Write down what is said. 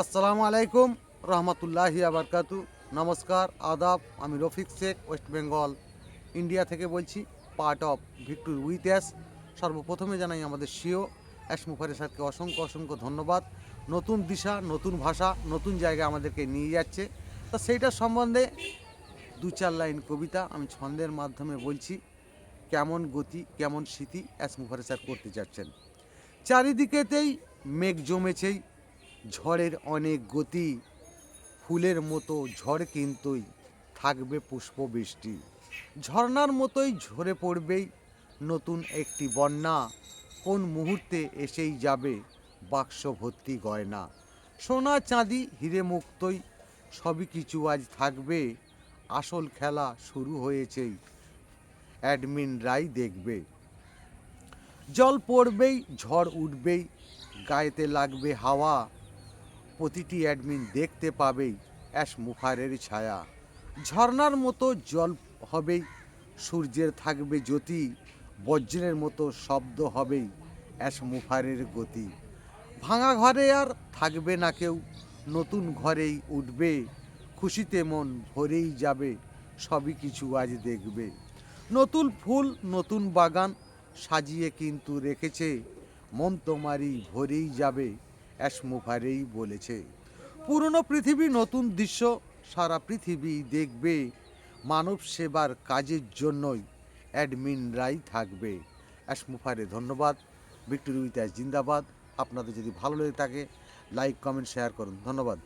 আসসালামু আলাইকুম রহমতুল্লাহি আবরকাতু। নমস্কার, আদাব। আমি রফিক শেখ, ওয়েস্ট বেঙ্গল ইন্ডিয়া থেকে বলছি, part of Victor with us. সর্বপ্রথমে জানাই আমাদের সিও অ্যাশ মুফারি স্যারকে অসংখ্য অসংখ্য ধন্যবাদ। নতুন দিশা, নতুন ভাষা, নতুন জায়গায় আমাদেরকে নিয়ে যাচ্ছে। তা সেইটার সম্বন্ধে দু চার লাইন কবিতা আমি ছন্দের মাধ্যমে বলছি। কেমন গতি, কেমন স্মৃতি অ্যাশ মুফারি স্যার করতে যাচ্ছেন। চারিদিকেতেই মেঘ জমেছেই, ঝড়ের অনেক গতি, ফুলের মতো ঝড় কিন্তুই থাকবে পুষ্পবৃষ্টি, ঝর্ণার মতোই ঝরে পড়বেই নতুন একটি বন্যা, কোন মুহূর্তে এসেই যাবে বাক্স ভর্তি গয়না, সোনা চাঁদি হিরে মুক্তই সবই কিছু আজ থাকবে, আসল খেলা শুরু হয়েছেই অ্যাডমিনরাই দেখবে, জল পড়বেই ঝড় উঠবেই গায়েতে লাগবে হাওয়া, প্রতিটি অ্যাডমিন দেখতে পাবেই অ্যাশ মুফারের ছায়া, ঝর্ণার মতো জল হবেই, সূর্যের থাকবে জ্যোতি, বজ্রের মতো শব্দ হবেই অ্যাশ মুফারের গতি, ভাঙা ঘরে আর থাকবে না কেউ, নতুন ঘরেই উঠবে, খুশিতে মন ভরেই যাবে, সবই কিছু আজ দেখবে, নতুন ফুল নতুন বাগান সাজিয়ে কিন্তু রেখেছে, মন তোমারই ভরেই যাবে অ্যাশ মুফারেই বলেছে, পুরনো পৃথিবী নতুন দৃশ্য সারা পৃথিবী দেখবে, মানব সেবার কাজের জন্যই অ্যাডমিনরাই থাকবে। অ্যাশ মুফারে ধন্যবাদ। ভিক্টরি উইথ অ্যাশ জিন্দাবাদ। আপনাদের যদি ভালো লেগে থাকে লাইক কমেন্ট শেয়ার করুন। ধন্যবাদ।